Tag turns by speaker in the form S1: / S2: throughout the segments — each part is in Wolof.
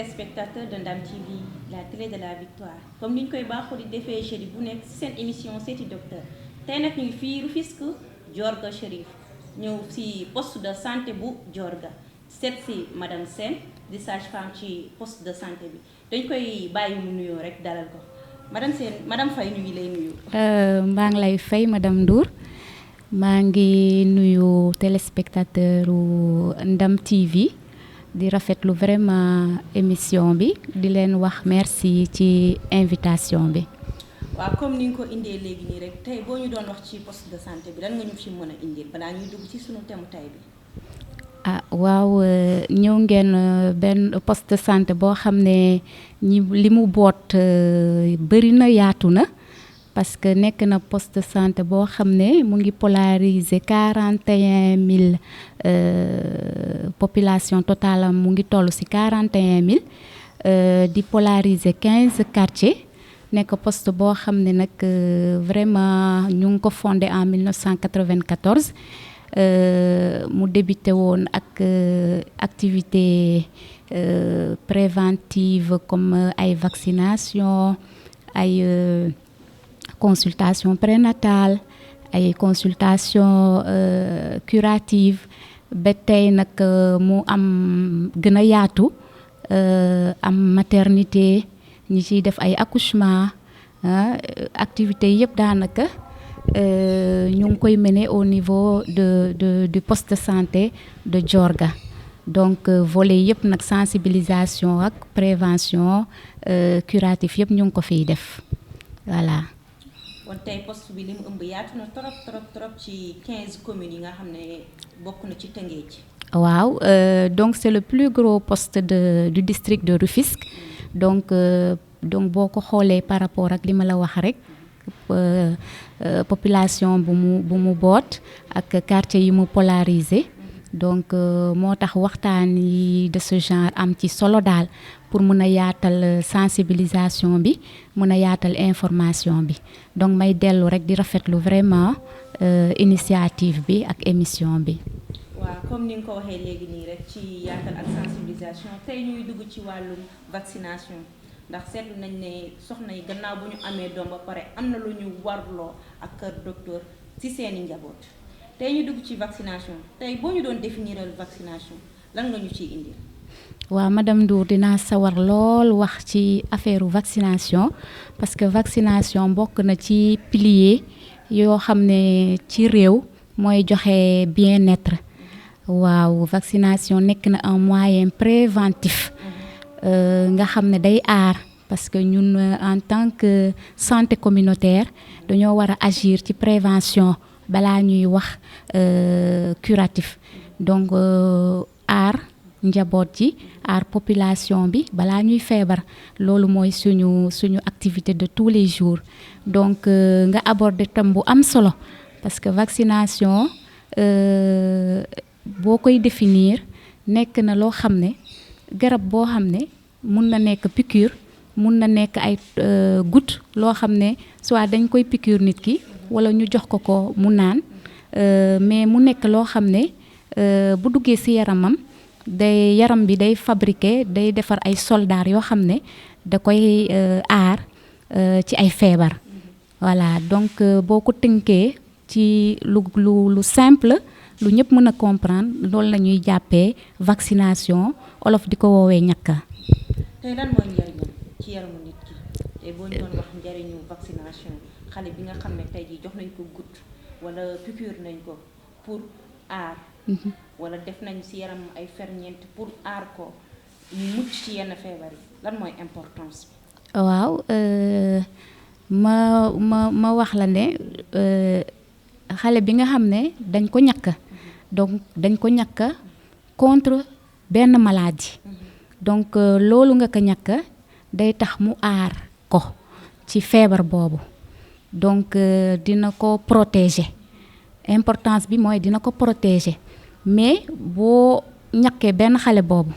S1: téléspectateurs de Ndam TV la télé de la victoire comme ni ñu koy baaxoo di defee jeudi bu nekk ci seen émission seeti docteur tey nag ñu ngi fii Rufisque Diorga Chérif ñëw ci poste de santé bu Diorga seet ci madame Sène di sage-femme ci poste de santé bi dañ koy bàyyi mu nuyoo rek dalal ko madame Sène madame Faye ñu ngi lay nuyu.
S2: maa ngi lay fay madame Ndour maa ngi nuyu téléspectateur Ndam TV. di rafetlu vraiment émission bi di leen wax merci ci invitation bi.
S1: waaw comme ni nga ko indee léegi nii rek tey boo ñu doon wax ci poste de santé bi lan nga ñu ci mën a indil balaa ñuy dugg ci sunu thème tey bi.
S2: waaw ñëw ngeen benn poste de santé boo xam ne li mu boot bëri na yaatu na parce que nekk na poste de santé boo xam ne mu ngi polariser 41 000 population totale mu ngi toll ci 41 000 di polariser 15 quartiers nekk poste boo xam ne nag vraiment ñu ngi ko fondé en 1994 mu débuté woon ak activité préventive comme ay vaccination ay consultation prénatale ay consultation curative ba tey nag mu am gën a yaatu am maternité ñi ciy def ay accouchement activité yëpp daanaka ñu ngi koy mener au niveau du poste de santé de Diorga donc volet yëpp nag sensibilisation ak prévention curatif yëpp ñu ngi ko fiy def voilà.
S1: kon tey poste bi li mu ëmb yaatu na trop ci 15 communes yi nga xam ne bokk na ci Tëngéej.
S2: waaw donc c'est le plus gros poste du district de Rufisque donc boo ko xoolee par rapport ak li ma la wax rek population bu mu boot ak quartier yi mu polarisé donc moo tax waxtaan yi de ce genre am ci solo daal pour mën a yaatal sensibilisation bi mën a yaatal information bi donc may dellu rek di rafetlu vraiment initiative bi ak émission bi.
S1: waaw comme ni nga ko waxee léegi nii rek ci yaatal ak sensibilisation tey ñuy dugg ci wàllum vaccination ndax seetlu nañ ne soxna yi gannaaw bu ñu amee doom ba pare am na lu ñu warloo ak kër docteur ci seeni njaboot tey ñu dugg ci vaccination tey boo ñu doon définiral vaccination lan nga ñu ciy indi.
S2: waaw madame Ndour dinaa sawar lool wax ci affaire vaccination parce que vaccination bokk na ci pilier yoo xam ne ci réew mooy joxe bien-être waaw vaccination nekk na un moyen préventif nga xam ne day aar parce que ñun en tant que santé communautaire dañoo war a agir ci prévention balaa ñuy wax curatif donc aar njaboot ji aar population bi balaa ñuy feebar loolu mooy suñu activité de tous les jours donc nga aborder thème bu am solo parce que vaccination boo koy définir nekk na loo xam ne garab boo xam ne mun na nekk piqûre mun na nekk ay goutte loo xam ne soit dañ koy piqûre nit ki wala ñu jox ko mu naan mais mu nekk loo xam ne bu duggee ci yaram bi day fabriquer day defar ay soldats yoo xam ne da koy aar ci ay feebar voilà donc boo ko tënkee ci lu simple lu ñëpp mën a comprendre loolu la ñuy jàppee vaccination olof di ko woowee ñàkka.
S1: tey lan mooy njariñam ci yaramu nit ki tey boo ñu doon wax njariñu vaccination xale bi nga xam ne tey jii jox nañ ko goutte wala piqûre nañ ko pour aar. wala def nañ ci yaram ay ferñeent pour aar ko ñu mucc ci yenn feebar yi lan mooy importance bi.
S2: waaw ma wax la ne xale bi nga xam ne dañ ko ñàkk donc dañ ko ñàkk contre benn maladie donc loolu nga ko ñàkk day tax mu aar ko ci feebar boobu donc dina ko protéger importance bi mooy dina ko protéger mais boo ñàkkee benn xale boobu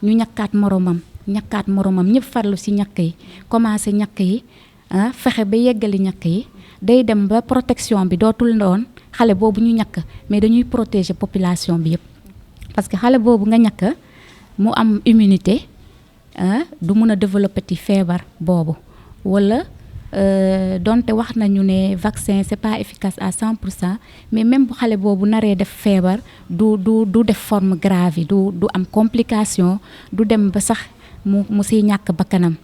S2: ñu ñàkkaat moromam ñëpp farlu ci ñàkk yi commencé ñàkk yi fexe ba yeggali ñàkk yi day dem ba protection bi dootul doon xale boobu ñu ñàkk mais dañuy protéger population bi yëpp parce que xale boobu nga ñàkk mu am immunité du mun a développer ti feebar boobu wala donte wax nañu ne vaccin c'est pas efficace à 100% mais même bu xale boobu naree def feebar du def forme grave yi du am complication du dem ba sax mu siy ñàkk bakkanam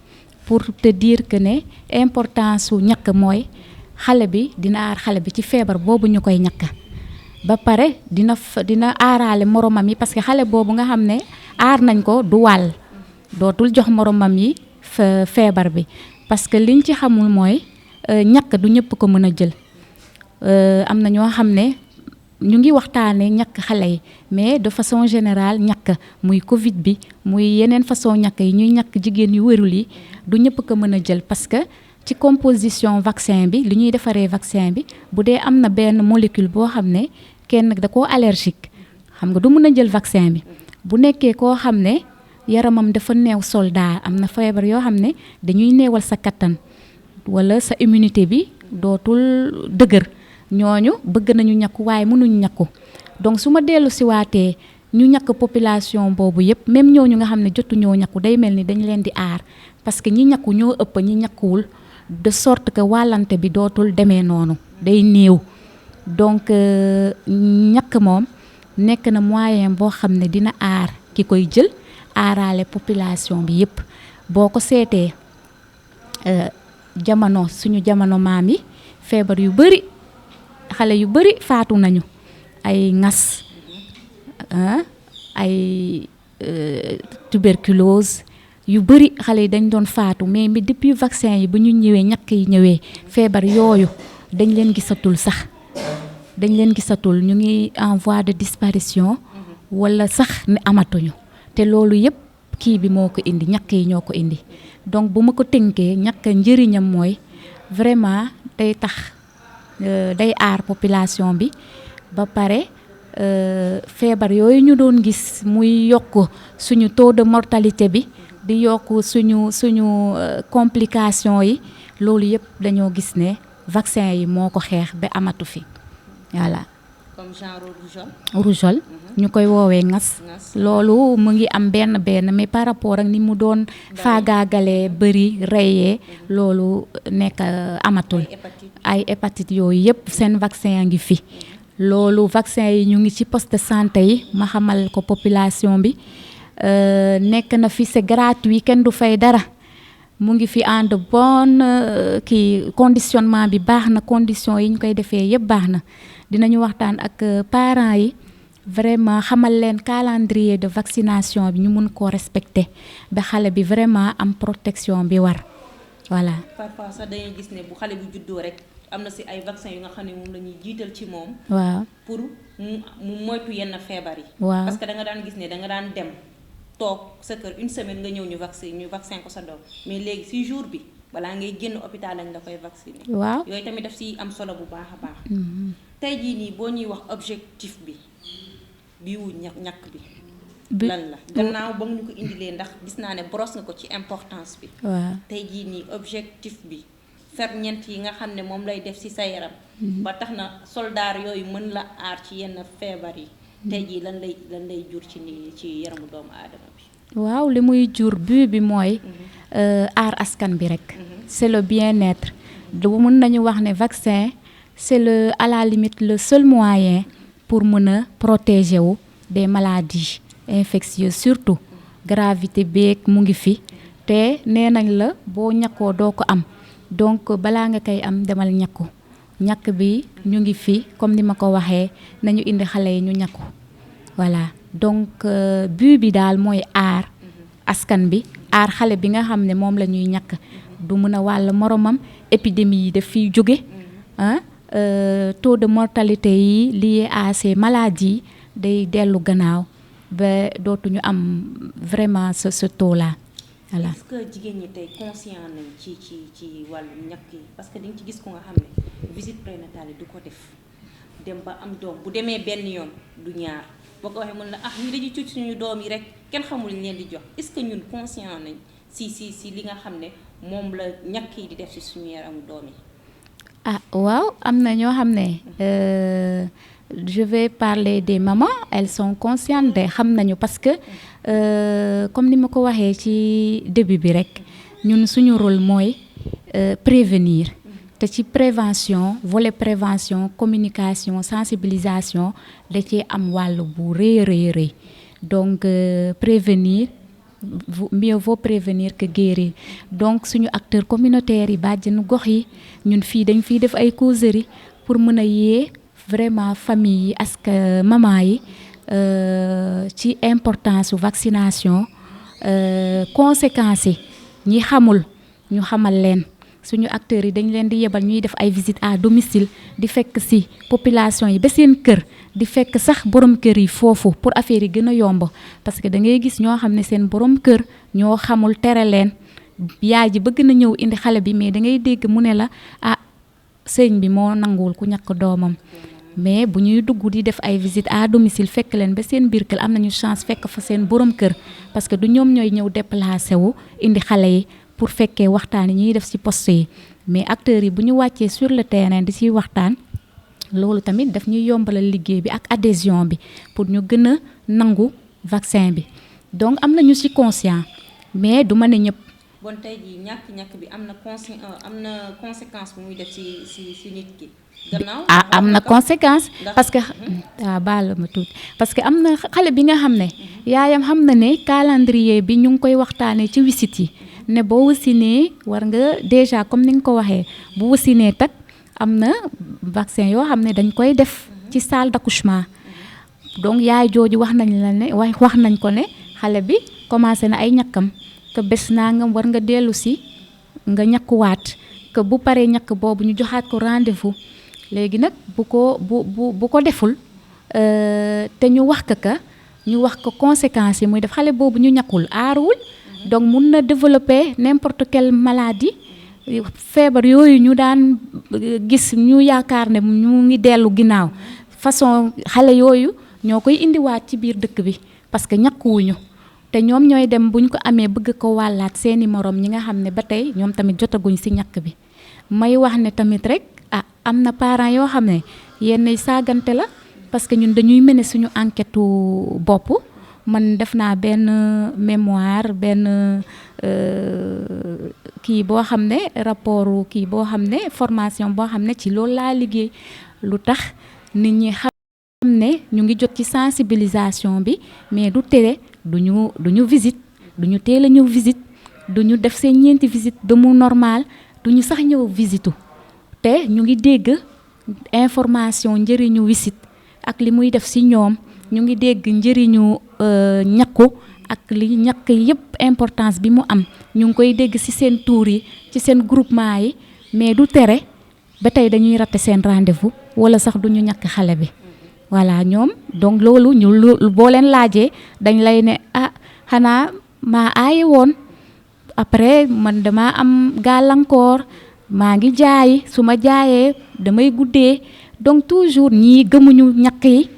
S2: pour te dire que ne importance su ñàkk mooy xale bi dina aar xale bi ci feebar boobu ñu koy ñàkk ba pare dina aaraale moromam yi parce que xale boobu nga xam ne aar nañ ko du wàll dootul jox moromam yi feebar bi parce que liñ ci xamul mooy ñàkk du ñëpp ko mën a jël am na ñoo xam ne ñu ngi waxtaanee ñàkk xale yi mais de façon générale ñàkk muy Covid bi muy yeneen façon ñàkk yi ñuy ñàkk jigéen yu wérul yi du ñëpp ko mën a jël parce que ci composition vaccin bi li ñuy defaree vaccin bi bu dee am na benn molécule boo xam ne kenn da koo allergique xam nga du mën a jël vaccin bi bu nekkee koo xam ne yaramam dafa neew soldat am na feebar yoo xam ne dañuy neewal sa kattan wala sa immunité bi dootul dëgër ñooñu bëgg nañu ñàkku waaye mënuñu ñàkku donc su ma dellu si waatee ñu ñàkk population boobu yëpp même ñooñu nga xam ne jotu ñoo ñàkku day mel ni dañ leen di aar parce que ñi ñàkku ñoo ëpp ñi ñàkkuwul de sorte que wàllante bi dootul demee noonu day néew donc ñàkk moom nekk na moyen boo xam ne dina aar ki koy jël aaraale population bi yëpp boo ko seetee suñu jamono maam yi feebar yu bari xale yu bari faatu nañu ay ngas ay tuberculose yu bari xale yi dañ doon faatu mais depuis vaccin yi ba ñu ñëwee ñàkk yi ñëwee feebar yooyu dañ leen gisatul sax ñu ngi en voie de disparition wala sax ne amatuñu te loolu yëpp kii bi moo ko indi ñàkk yi ñoo ko indi donc bu ma ko tënkee ñàkk njëriñam mooy vraiment day tax day aar population bi ba pare feebar yooyu ñu doon gis muy yokk suñu taux de mortalité bi di yokk suñu complication yi loolu yëpp dañoo gis ne vaccin yi moo ko xeex ba amatu fi voilà.
S1: comme genre
S2: rougeole ñu koy woowee ngas loolu mu ngi am benn mais par rapport ak ni mu doon faagaagalee bëri reyee loolu nekk amatul ay hépatite yooyu yëpp seen vaccin a ngi fi loolu vaccin yi ñu ngi ci poste de santé yi ma xamal ko population bi nekk na fi c'est gratuit kenn du fay dara mu ngi fi en de bonne conditionnement bi baax na condition yi ñu koy defee yëpp baax na dinañu waxtaan ak parents yi vraiment xamal leen calendrier de vaccination bi ñu mun koo respecter ba xale bi vraiment am protection bi war voilà.
S1: parfois sax dañuy gis ne bu xale bu juddoo rek am na si ay vaccin yu nga xam ne moom la ñuy jiital ci moom.
S2: waaw
S1: pour mu moytu yenn feebar yi.
S2: waaw
S1: parce que da nga daan gis ne da nga daan dem toog sa kër une semaine nga ñëw ñu vaccin ko sa doom mais léegi si jour bi balaa ngay génn hôpital lañ la koy vacciner.
S2: waaw
S1: yooyu tamit daf si am solo bu baax a baax. tey jii nii boo ñuy wax objectif bi wu ñàkk bi. lan la gannaaw ba nga ñu ko indilee ndax gis naa ne brosse nga ko ci importance bi.
S2: waaw
S1: tey jii nii objectif bi ferñeent yi nga xam ne moom lay def ci sa yaram. ba tax na soldaar yooyu mën la aar ci yenn feebar yi. tey jii lan lay jur ci yaramu doomu aadama bi.
S2: waaw li muy jur but bi mooy aar askan bi rek. c'est le bien-être du mën nañu wax ne vaccin c'est à la limite le seul moyen pour mën a protéger wu des maladies infectieuses surtout gravité beeg mu ngi fi te nee nañ la boo ñàkkoo doo ko am donc balaa nga koy am demal ñàkku ñàkk bi ñu ngi fi comme ni ma ko waxee nañu indi xale yi ñu ñàkku voilà donc but bi daal mooy aar askan bi aar xale bi nga xam ne moom la ñuy ñàkk du mën a wàll moromam épidémie yi daf fiy jóge taux de mortalité yi lié à ces maladies day dellu gannaaw ba dootuñu am vraiment ce taux là voilà.
S1: est-ce que jigéen ñi tey conscient nañ ci wàllu ñàkk yi parce que dañ ci gis ko nga xam ne visite prénatale yi du ko def dem ba am doom bu demee benn yoon du ñaar boo ko waxee mën la ñu dañuy cuuc suñu doom yi rek kenn xamul ñu leen di jox est-ce que ñun conscient nañ si li nga xam ne moom la ñàkk yi di def si suñu yaramu doom yi.
S2: waaw am na ñoo xam ne je vais parler des mamans, elles sont conscientes de xam nañu parce que comme ni ma ko waxee ci début bi rek ñun suñu rôle mooy prévenir te ci prévention volet prévention communication sensibilisation da cee am wàll bu rëy donc prévenir mieux vaut prévenir que guérir donc suñu acteurs communautaires yi bàjjenu gox yi ñun fii dañ fiy def ay causeries pour mën a yee vraiment famille yi que maman yi ci importance su vaccination conséquences yi ñi xamul ñu xamal leen suñu acteurs yi dañ leen di yebal ñuy def ay visites à domicile di fekk ci population yi ba seen kër di fekk sax borom kër yi foofu pour affaire yi gën a yomb parce que da ngay gis ñoo xam ne seen borom kër ñoo xamul tere leen yaay ji bëgg na ñëw indi xale bi mais da ngay dégg mu ne la sëñ bi moo nanguwul ku ñàkk doomam mais bu ñuy dugg di def ay visite à domicile fekk leen ba seen biir kër am nañu chance fekk fa seen borom kër parce que du ñoom ñooy ñëw déplacé wu indi xale yi pour fekkee waxtaan yi ñuy def ci poste yi mais acteurs yi bu ñu wàccee sur le terrain di ci waxtaan loolu tamit daf ñuy yombalal liggéey bi ak adhésion bi pour ñu gën a nangu vaccin bi donc am na ñu ci conscient mais du ma ne ñëpp.
S1: bon tey jii ñàkk bi am na conséquence bu muy def ci nit ki. gannaaw
S2: am na conséquence parce que baal ma tuuti parce que am na xale bi nga xam ne yaayam xam na ne calendrier bi ñu ngi koy waxtaanee ci wisit yi ne boo wasinee war nga déjà comme ni nga ko waxee bu wasinee tak am na vaccin yoo xam ne dañ koy def ci salle d'accouchement donc yaay jooju wax nañ la ne wax nañ ko ne xale bi commencé na ay ñàkkam que bés naa nga war nga dellu si nga ñàkkuwaat que bu paree ñàkk boobu ñu joxaat ko rendez-vous léegi nag bu ko deful te ñu wax ko conséquences yi muy def xale boobu ñu ñàkkul aaruwul donc mun na développer n'importe quelle maladie feebar yooyu ñu daan gis ñu yaakaar ne ñu ngi dellu ginnaaw façon xale yooyu ñoo koy indiwaat ci biir dëkk bi parce que ñàkkuwuñu te ñoom ñooy dem buñ ko amee bëgg ko wàllaat seeni morom ñi nga xam ne ba tey ñoom tamit jotaguñ ci ñàkk bi may wax ne tamit rek am na parents yoo xam ne yenn saagante la parce que ñun dañuy mener suñu enquête bopp man def naa benn mémoire benn kii boo xam ne rapport kii boo xam ne formation boo xam ne ci loolu laa liggéey lu tax nit ñi xam ne ñu ngi jot ci sensibilisation bi mais du tere duñu visite duñu teel a ñëw visite duñu def seen ñeenti visite de mu normal duñu sax ñëw visitu te ñu ngi dégg information njëriñu visite ak li muy def ci ñoom ñu ngi dégg njëriñu ñakku ak li ñàkk yépp importance bi mu am ñu ngi koy dégg ci seen tour yi ci seen groupement yi mais du tere ba tey dañuy rater seen rendez-vous wala sax duñu ñàkk xale bi voilà ñoom donc loolu ñu boo leen laajee dañ lay ne xanaa maa aaye woon après man dama am gàllankoor maa ngi jaay su ma jaayee damay guddee donc toujours ñii gëmuñu ñàkk yi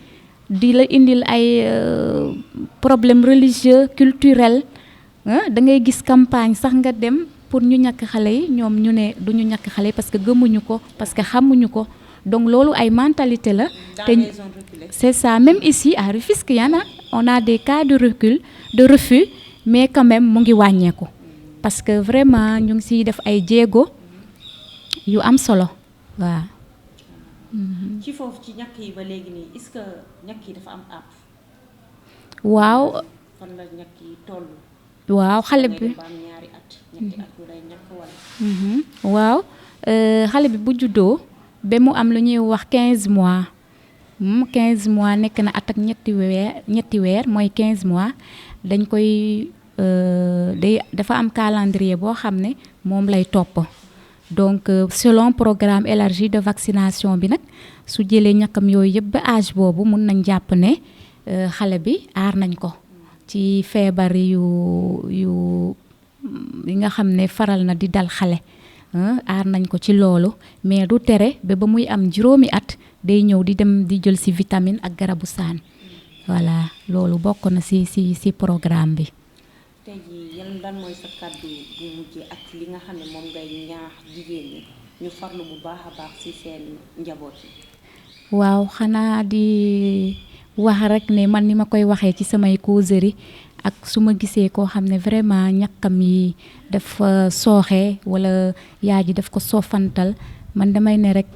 S2: di la indil ay problème religieux culturel da ngay gis campagne sax nga dem pour ñu ñàkk xale yi ñoom ñu ne duñu ñàkk xale yi parce que gëmuñu ko parce que xamuñu ko donc loolu ay mentalité la te c'est ça même ici à Rufisque on a des cas de recul de refus mais quand même mu ngi wàññeeku parce que vraiment ñu ngi siy def ay jéego yu am solo waaw.
S1: ci foofu ci ñàkk yi ba léegi nii est-ce que ñàkk yi dafa am àpp.
S2: waaw.
S1: fan la ñàkk yi toll.
S2: waaw xale bi
S1: ba am ñaari at. ñetti at yu lay ñàkk wala.
S2: waaw xale bi bu juddoo ba mu am lu ñuy wax 15 mois 15 mois nekk na at ak ñetti weer mooy 15 mois dañ koy dafa am calendrier boo xam ne moom lay topp. donc selon programme élargi de vaccination bi nag su jëlee ñàkkam yooyu yëpp ba âge boobu mun nañ jàpp ne xale bi aar nañ ko ci feebar yu nga xam ne faral na di dal xale aar nañ ko ci loolu mais du tere ba muy am juróomi at day ñëw di dem di jël ci vitamine ak garabu saan voilà loolu bokk na ci programme bi.
S1: tey jii yan lan mooy sa kàddu bu mujjee ak li nga xam ne moom ngay ñaax jigéen ñi ñu farlu bu baax a baax ci seen njaboot yi.
S2: waaw xanaa di wax rek ne man ni ma koy waxee ci samay causerie ak su ma gisee koo xam ne vraiment ñàkkam yi dafa sooxe wala yaay ji daf ko soofantal man damay ne rek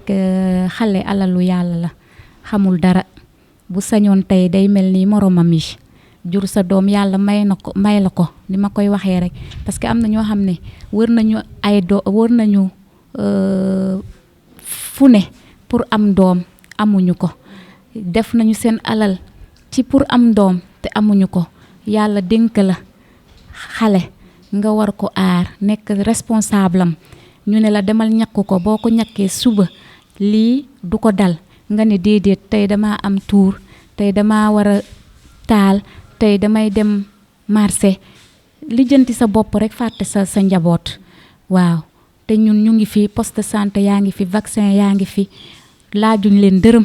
S2: xale alalu yàlla la xamul dara bu sañoon tey day mel ni moromam yi jur sa doom yàlla may la ko ni ma koy waxee rek parce que am na ñoo xam ne wër nañu fu ne pour am doom amuñu ko def nañu seen alal ci pour am doom te amuñu ko yàlla dénk la xale nga war ko aar nekk responsable am ñu ne la demal ñàkk ko boo ko ñàkkee suba lii du ko dal nga ne déedéet tey dama am tuur tey dama war a taal tey damay dem marché lijjanti sa bopp rek fàtte sa njaboot waaw te ñun ñu ngi fi poste de santé yaa ngi fi vaccin yaa ngi fi laajuñ leen dërëm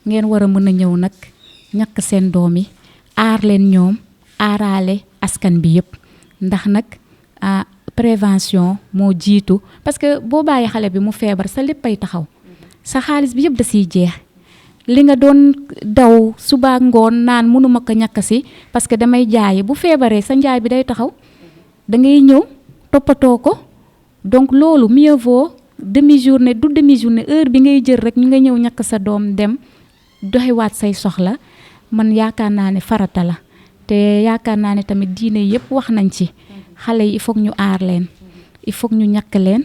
S2: ngeen war a mën a ñëw nag ñàkk seen doom yi aar leen ñoom aaraale askan bi yëpp ndax nag prévention moo jiitu parce que boo bàyyi xale bi mu feebar sa léppay taxaw sa xaalis bi yëpp da siy jeex li nga doon daw suba ngoon naan mënuma ko ñàkk si parce que damay jaayi bu feebaree sa njaay bi day taxaw da ngay ñëw toppatoo ko donc loolu mieux vaut demi-journée du demi-journée heure bi ngay jël rek ñu nga ñëw ñàkk sa doom dem doxiwaat say soxla man yaakaar naa ne farata la te yaakaar naa ne tamit diine yëpp wax nañ ci xale yi il faut ñu aar leen il faut ñu ñàkk leen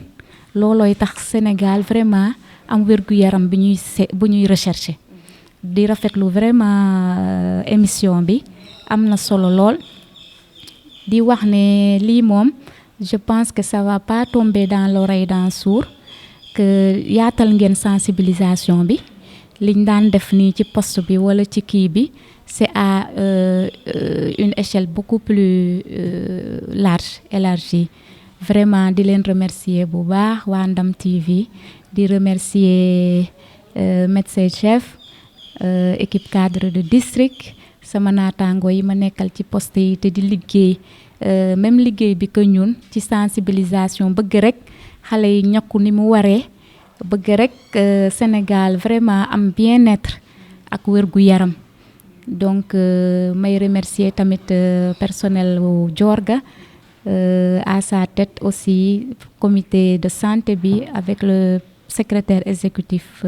S2: loolooy tax Sénégal vraiment am wér-gu-yaram bu ñuy rechercher di rafetlu vraiment émission bi am na solo lool di wax ne lii moom je pense que ça va pas tomber dans l'oreille d'un sourd que yaatal ngeen sensibilisation bi liñ daan def nii ci poste bi wala ci kii bi c'est à une échelle beaucoup plus large élargie vraiment di leen remercier bu baax waa Ndam TV di remercier médecin chef équipe cadre de district sama naataango yi ma nekkal ci poste yi te di liggéey même liggéey bi que ñun ci sensibilisation bëgg rek xale yi ñakku ni mu waree bëgg rek Sénégal vraiment am bien-être ak wérgu yaram donc may remercier tamit personnel wu Diorga à sa tête aussi comité de santé bi avec le secrétaire exécutif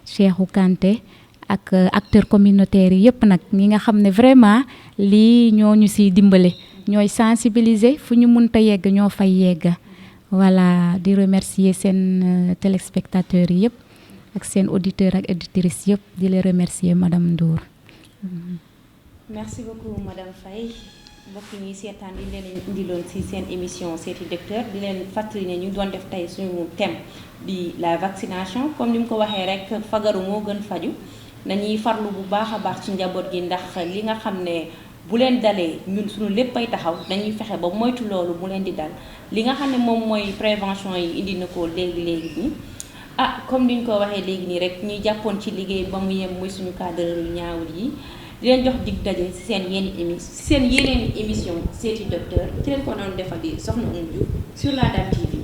S2: Cheikhou Kanté ak acteurs communautaires yi yëpp nag ñi nga xam ne vraiment lii ñoo ñu siy dimbale ñooy sensibiliser fu ñu mënta yegg ñoo fay yegg voilà di remercier seen téléspectateurs yi yëpp ak seen auditeurs ak auditrices yëpp di leen remercier madame Ndour.
S1: Merci beaucoup madame Faye mbokk ñi seetaan li leen indiloon ci seen émission seeti docteur di leen fàttali ne ñu doon def tey suñu thème di la vaccination comme ni mu ko waxee rek fagaru moo gën faju nañuy farlu bu baax a baax ci njaboot gi ndax li nga xam ne bu leen dalee ñun suñu léppay taxaw dañuy fexe ba moytu loolu bu leen di dal li nga xam ne moom mooy prévention yi indi na ko léegi nii comme ni ñu ko waxee léegi nii rek ñuy jàppoon ci liggéey ba mu yem muy suñu cadre yu ñaawul yi di leen jox dig daje ci seen yeneen émission seeti docteur ci leen ko doon defal di soxna Oumou Diouf sur la Ndam TV